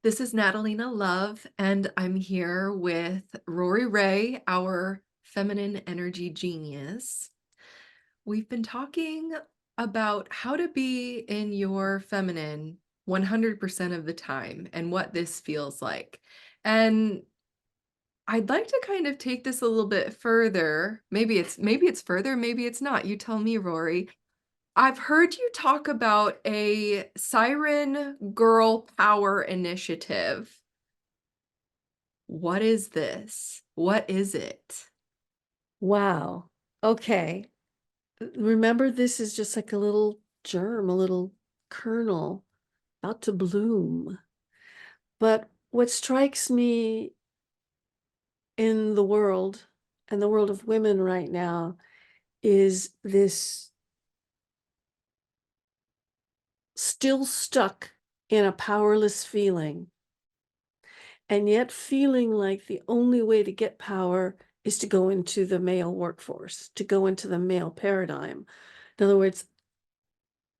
This is Natalina Love, and I'm here with Rori Raye, our feminine energy genius. We've been talking about how to be in your feminine 100% of the time and what this feels like. And I'd like to kind of take this a little bit further. Maybe it's further, maybe it's not. You tell me, Rory. I've heard you talk about a Siren Girl Power Initiative. What is this? What is it? Wow. Okay. Remember, this is just like a little germ, a little kernel about to bloom. But what strikes me in the world and the world of women right now is this still stuck in a powerless feeling, and yet feeling like the only way to get power is to go into the male workforce, to go into the male paradigm. In other words,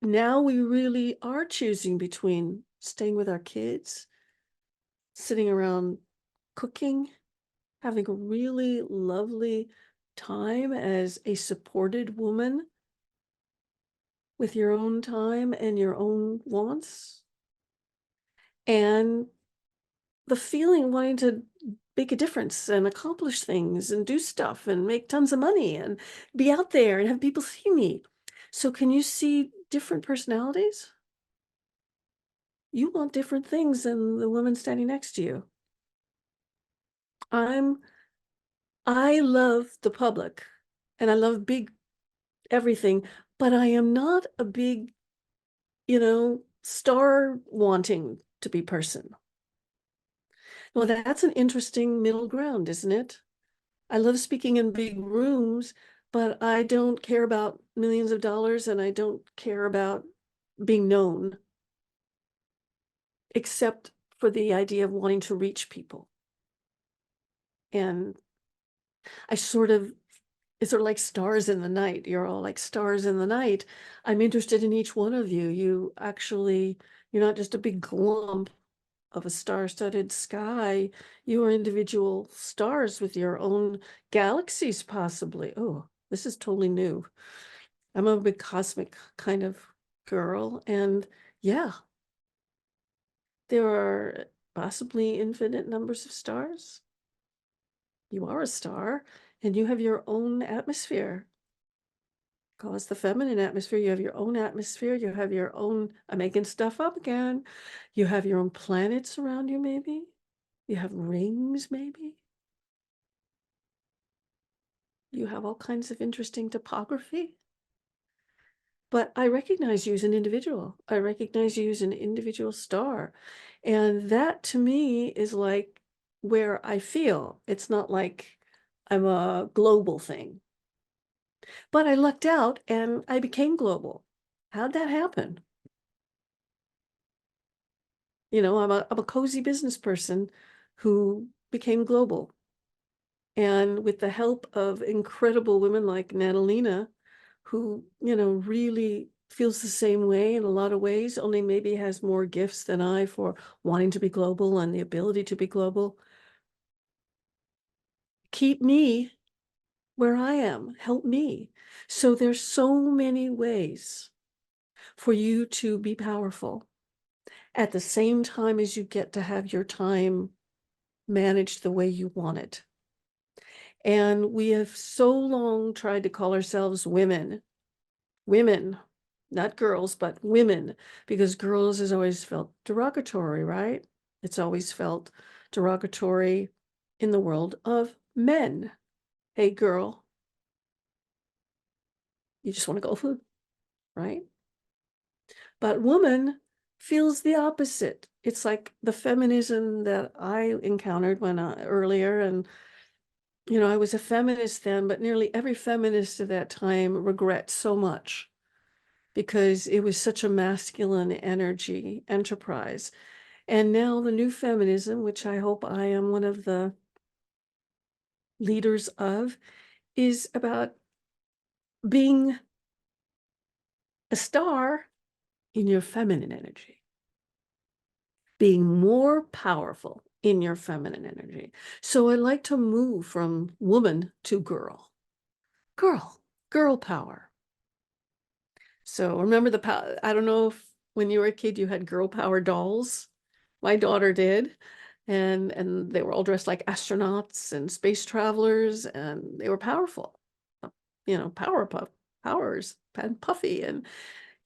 now we really are choosing between staying with our kids, sitting around cooking, having a really lovely time as a supported woman with your own time and your own wants, and the feeling wanting to make a difference and accomplish things and do stuff and make tons of money and be out there and have people see me. So can you see different personalities? You want different things than the woman standing next to you. I'm I love the public and I love big everything, but I am not a big, star wanting to be person. Well, that's an interesting middle ground, isn't it? I love speaking in big rooms, but I don't care about millions of dollars and I don't care about being known, except for the idea of wanting to reach people. And I sort of It's sort of like stars in the night. You're all like stars in the night. I'm interested in each one of you. You're not just a big glump of a star-studded sky. You are individual stars with your own galaxies, possibly. Oh, this is totally new. I'm a big cosmic kind of girl. And yeah, there are possibly infinite numbers of stars. You are a star and you have your own atmosphere. Call us the feminine atmosphere. You have your own atmosphere. You have your own, I'm making stuff up again. You have your own planets around you, maybe. You have rings, maybe. You have all kinds of interesting topography. But I recognize you as an individual. I recognize you as an individual star. And that to me is like where I feel. It's not like I'm a global thing. But I lucked out and I became global. How'd that happen? I'm a cozy business person who became global. And with the help of incredible women like Natalina, who, really feels the same way in a lot of ways, only maybe has more gifts than I for wanting to be global and the ability to be global. Keep me where I am, help me. So there's so many ways for you to be powerful at the same time as you get to have your time managed the way you want it. And we have so long tried to call ourselves women, not girls, but women, because girls has always felt derogatory, right? It's always felt derogatory in the world of men. Hey, girl, you just want to go food, right? But woman feels the opposite. It's like the feminism that I encountered earlier, and I was a feminist then, but nearly every feminist at that time regrets so much because it was such a masculine energy enterprise. And now the new feminism, which I hope I am one of the leaders of, is about being a star in your feminine energy. being more powerful in your feminine energy. So I like to move from woman to girl. Girl, girl power. So remember I don't know if when you were a kid you had girl power dolls. My daughter did. And they were all dressed like astronauts and space travelers, and they were powerful. Powerpuff powers and puffy. And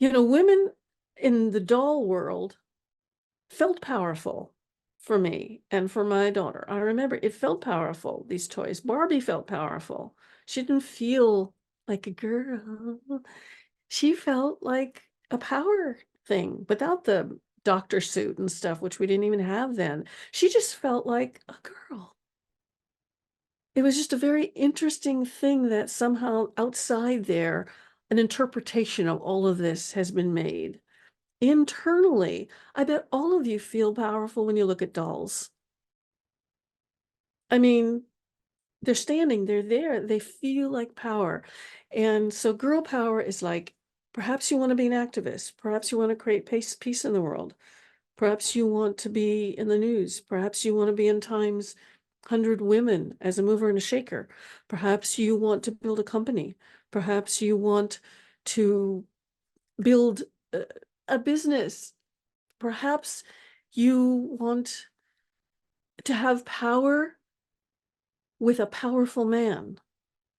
women in the doll world felt powerful for me and for my daughter. I remember it felt powerful, these toys. Barbie felt powerful. She didn't feel like a girl. She felt like a power thing without the doctor suit and stuff, which we didn't even have then. She just felt like a girl. It was just a very interesting thing that somehow outside there, an interpretation of all of this has been made. Internally, I bet all of you feel powerful when you look at dolls. I mean, they're standing, they're there, they feel like power. And so girl power is like, perhaps you want to be an activist, perhaps you want to create peace in the world, perhaps you want to be in the news, perhaps you want to be in Times 100 Women as a mover and a shaker, perhaps you want to build a company, perhaps you want to build a business, perhaps you want to have power with a powerful man.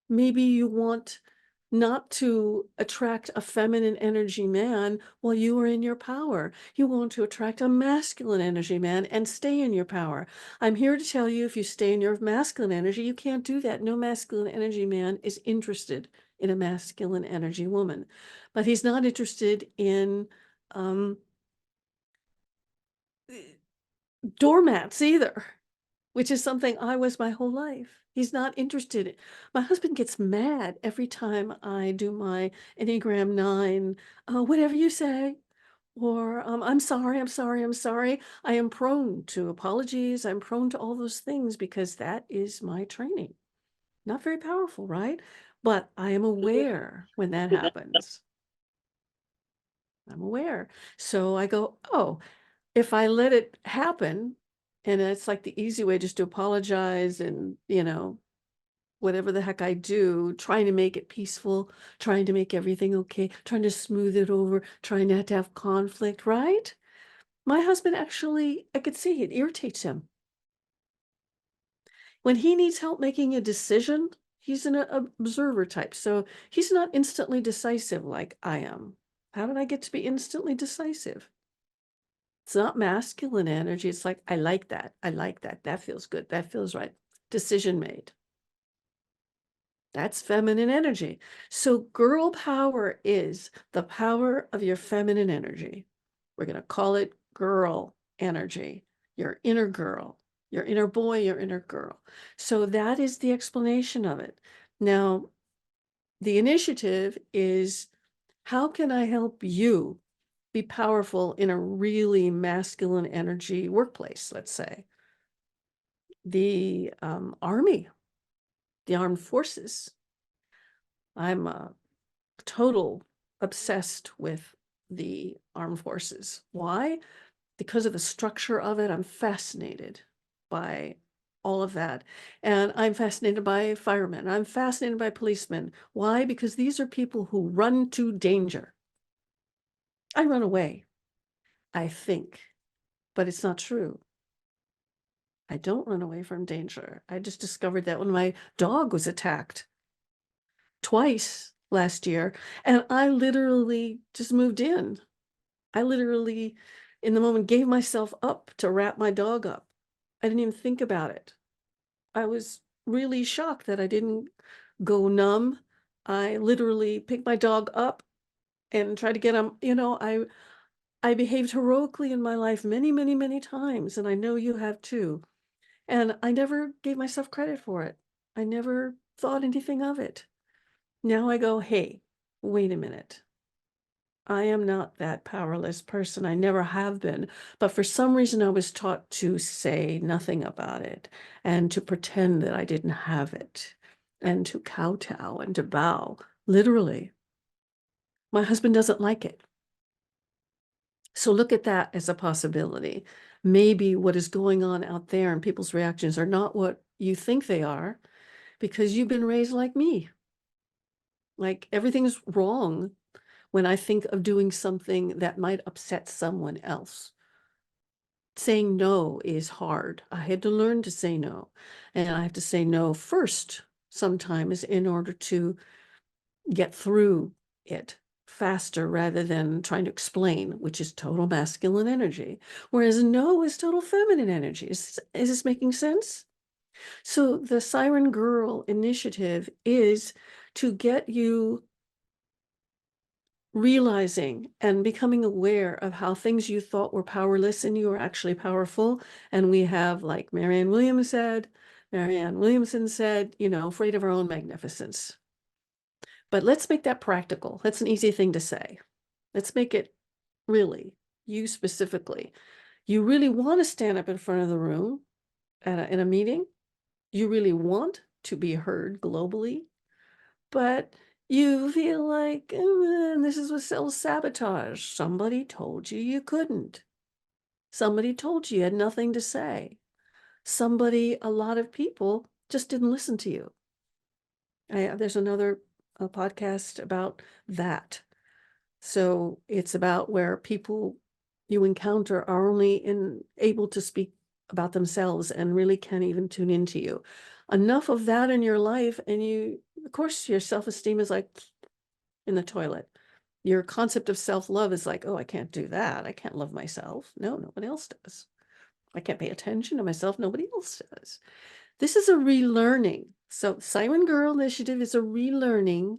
Maybe you want not to attract a feminine energy man while you are in your power. You want to attract a masculine energy man and stay in your power. I'm here to tell you, if you stay in your masculine energy, you can't do that. No masculine energy man is interested in a masculine energy woman, but he's not interested in doormats either, which is something I was my whole life. He's not interested. My husband gets mad every time I do my Enneagram 9, whatever you say, or I'm sorry, I'm sorry, I'm sorry. I am prone to apologies. I'm prone to all those things because that is my training. Not very powerful, right? But I am aware when that happens. I'm aware. So I go, oh, if I let it happen, and it's like the easy way just to apologize and, whatever the heck I do, trying to make it peaceful, trying to make everything okay, trying to smooth it over, trying not to have conflict, right? My husband actually, I could see it irritates him. When he needs help making a decision, he's an observer type. So he's not instantly decisive like I am. How did I get to be instantly decisive? It's not masculine energy. It's like, I like that. I like that. That feels good. That feels right. Decision made. That's feminine energy. So girl power is the power of your feminine energy. We're going to call it girl energy, your inner girl, your inner boy, your inner girl. So that is the explanation of it. Now, the initiative is, how can I help you be powerful in a really masculine energy workplace, let's say? The army, the armed forces. I'm total obsessed with the armed forces. Why? Because of the structure of it. I'm fascinated by all of that. And I'm fascinated by firemen. I'm fascinated by policemen. Why? Because these are people who run to danger. I run away, I think, but it's not true. I don't run away from danger. I just discovered that when my dog was attacked twice last year, and I literally just moved in. I literally, in the moment, gave myself up to wrap my dog up. I didn't even think about it. I was really shocked that I didn't go numb. I literally picked my dog up and tried to get him, I behaved heroically in my life many, many, many times, and I know you have too. And I never gave myself credit for it. I never thought anything of it. Now I go, hey, wait a minute. I am not that powerless person. I never have been. But for some reason, I was taught to say nothing about it and to pretend that I didn't have it and to kowtow and to bow, literally. My husband doesn't like it. So look at that as a possibility. maybe what is going on out there and people's reactions are not what you think they are because you've been raised like me. Like everything's wrong when I think of doing something that might upset someone else. Saying no is hard. I had to learn to say no. And I have to say no first sometimes in order to get through it faster rather than trying to explain, which is total masculine energy. Whereas no is total feminine energy. Is this making sense? So the Siren Girl initiative is to get you realizing and becoming aware of how things you thought were powerless in you are actually powerful. And we have, like Marianne Williamson said, afraid of our own magnificence. But let's make that practical. That's an easy thing to say. Let's make it really you specifically. You really want to stand up in front of the room in a meeting. You really want to be heard globally, but you feel like this is what self-sabotage. Somebody told you you couldn't. Somebody told you had nothing to say. A lot of people just didn't listen to you. There's another podcast about that. So it's about where people you encounter are only able to speak about themselves and really can't even tune into you. Enough of that in your life, and of course, your self-esteem is like in the toilet. Your concept of self-love is like, oh, I can't do that. I can't love myself. No, nobody else does. I can't pay attention to myself. Nobody else does. This is a relearning. So Siren Girl Initiative is a relearning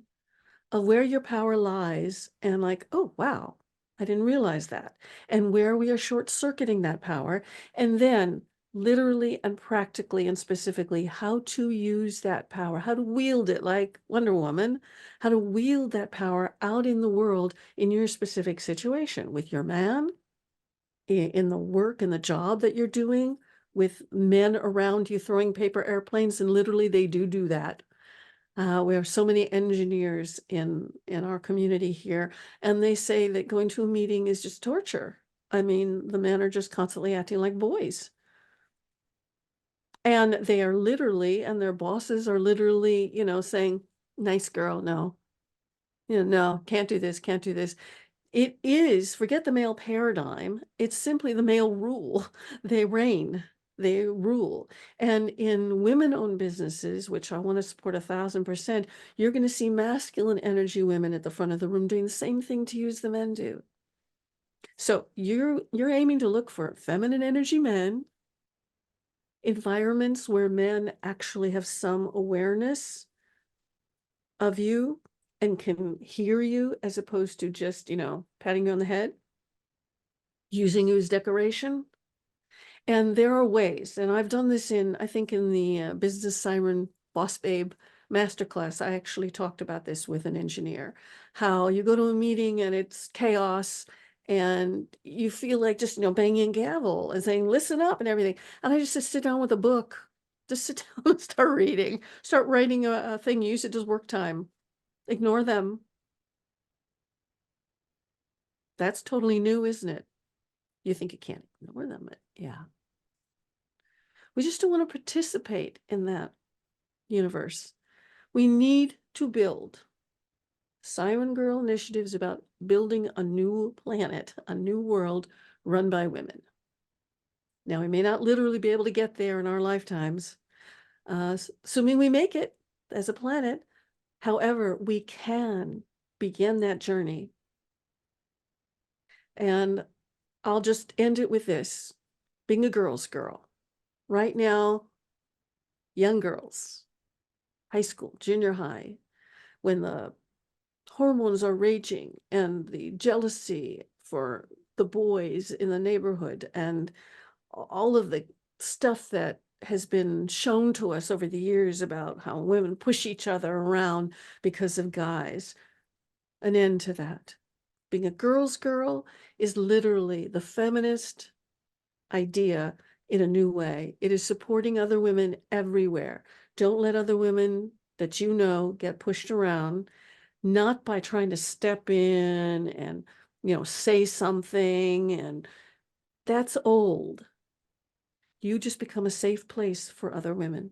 of where your power lies and like, oh, wow, I didn't realize that. And where we are short-circuiting that power. And then literally and practically and specifically how to use that power, how to wield it like Wonder Woman, how to wield that power out in the world in your specific situation with your man, in the work and the job that you're doing, with men around you throwing paper airplanes, and literally they do that. We have so many engineers in our community here, and they say that going to a meeting is just torture. I mean, the men are just constantly acting like boys. And they are literally, and their bosses are literally, saying, nice girl, no, no, can't do this, can't do this. It is, forget the male paradigm. It's simply the male rule. They reign, they rule. And in women-owned businesses, which I want to support 1,000%, you're going to see masculine energy women at the front of the room doing the same thing to you as the men do. So you're aiming to look for feminine energy men, environments where men actually have some awareness of you and can hear you as opposed to just, patting you on the head, using you as decoration. And there are ways, and I've done this I think in the Business Siren Boss Babe Masterclass, I actually talked about this with an engineer, how you go to a meeting and it's chaos and you feel like just, banging a gavel and saying, listen up and everything. And I just sit down with a book, just sit down and start reading, start writing a thing, use it as work time, ignore them. That's totally new, isn't it? You think you can't ignore them, but yeah. We just don't want to participate in that universe. We need to build. Siren Girl Initiative is about building a new planet, a new world run by women. Now, we may not literally be able to get there in our lifetimes, assuming we make it as a planet. However, we can begin that journey. And I'll just end it with this. Being a girl's girl. Right now, young girls, high school, junior high, when the hormones are raging and the jealousy for the boys in the neighborhood and all of the stuff that has been shown to us over the years about how women push each other around because of guys. An end to that. Being a girl's girl is literally the feminist idea in a new way. It is supporting other women everywhere. Don't let other women that get pushed around, not by trying to step in and, say something. And that's old. You just become a safe place for other women.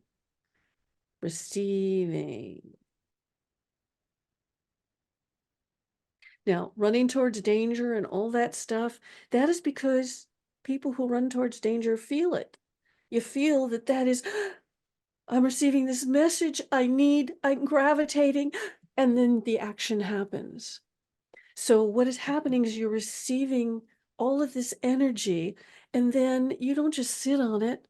Receiving. Now, running towards danger and all that stuff, that is because people who run towards danger feel it. You feel that that is, I'm receiving this message I'm gravitating, and then the action happens. So what is happening is you're receiving all of this energy, and then you don't just sit on it.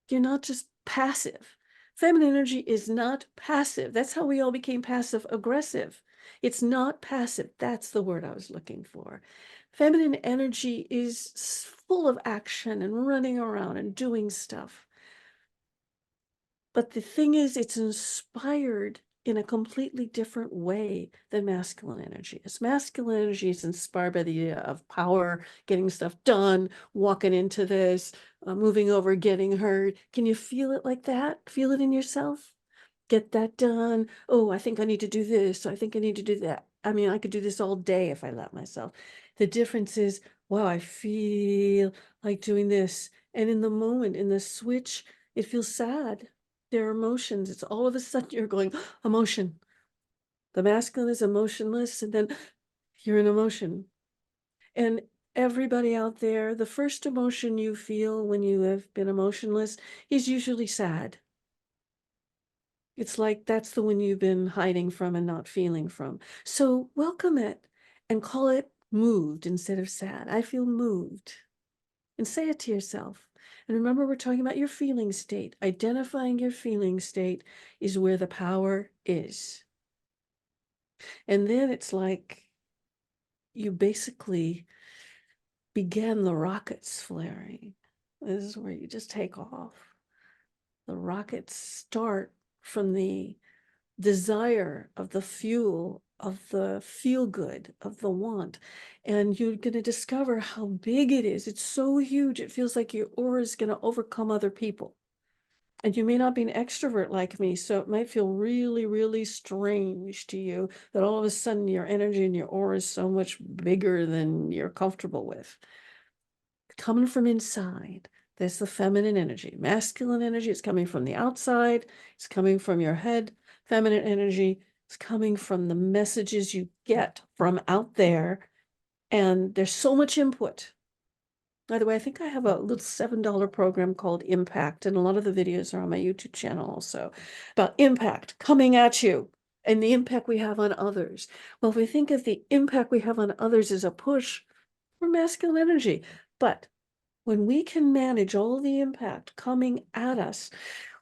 You're not just passive. Feminine energy is not passive. That's how we all became passive aggressive. It's not passive. That's the word I was looking for. Feminine energy is full of action and running around and doing stuff. But the thing is, it's inspired in a completely different way than masculine energy is. Masculine energy is inspired by the idea of power, getting stuff done, walking into this, moving over, getting heard. Can you feel it like that? Feel it in yourself? Get that done. Oh, I think I need to do this. I think I need to do that. I mean, I could do this all day if I let myself. The difference is, wow, I feel like doing this. And in the moment, in the switch, it feels sad. There are emotions. It's all of a sudden you're going, emotion. The masculine is emotionless, and then you're in emotion. And everybody out there, the first emotion you feel when you have been emotionless is usually sad. It's like that's the one you've been hiding from and not feeling from. So welcome it and call it moved instead of sad. I feel moved. And say it to yourself. And remember, we're talking about your feeling state. Identifying your feeling state is where the power is. And then it's like you basically began the rockets flaring. This is where you just take off. The rockets start from the desire of the fuel, of the feel good, of the want. And you're going to discover how big it is. It's so huge. It feels like your aura is going to overcome other people. And you may not be an extrovert like me, so it might feel really, really strange to you that all of a sudden your energy and your aura is so much bigger than you're comfortable with. Coming from inside, there's the feminine energy. Masculine energy is coming from the outside, it's coming from your head. Feminine energy is coming from the messages you get from out there. And there's so much input. By the way, I think I have a little $7 program called Impact, and a lot of the videos are on my YouTube channel also about impact coming at you and the impact we have on others. Well, if we think of the impact we have on others as a push for masculine energy, but when we can manage all the impact coming at us,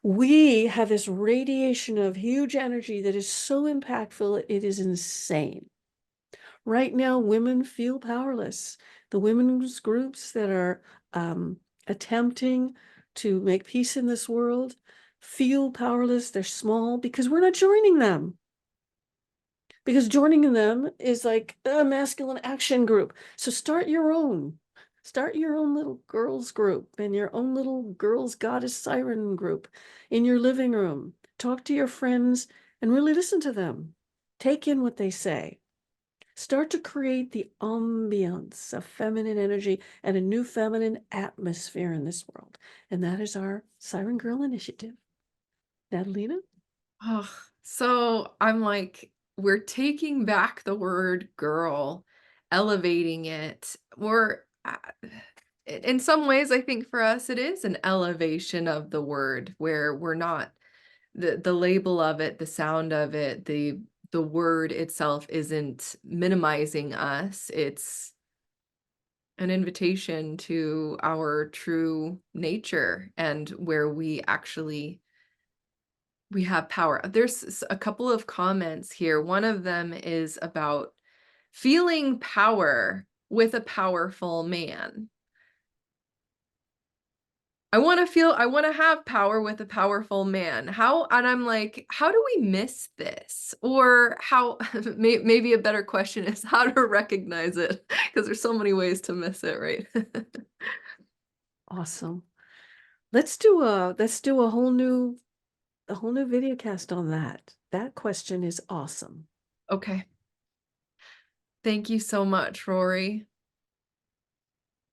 we have this radiation of huge energy that is so impactful, it is insane. Right now, women feel powerless. The women's groups that are attempting to make peace in this world feel powerless. They're small because we're not joining them. Because joining them is like a masculine action group. So start your own. Start your own little girls group and your own little girls goddess siren group in your living room. Talk to your friends and really listen to them. Take in what they say. Start to create the ambience of feminine energy and a new feminine atmosphere in this world. And that is our Siren Girl Initiative. Natalina? Oh, so I'm like, we're taking back the word girl, elevating it. In some ways, I think for us, it is an elevation of the word where we're not the label of it, the sound of it, the word itself isn't minimizing us. It's an invitation to our true nature and where we have power. There's a couple of comments here. One of them is about feeling power with a powerful man. I wanna have power with a powerful man. How and I'm like, how do we miss this? Or how maybe a better question is how to recognize it because there's so many ways to miss it, right? Awesome. Let's do a whole new video cast on that. That question is awesome. Okay. Thank you so much, Rory.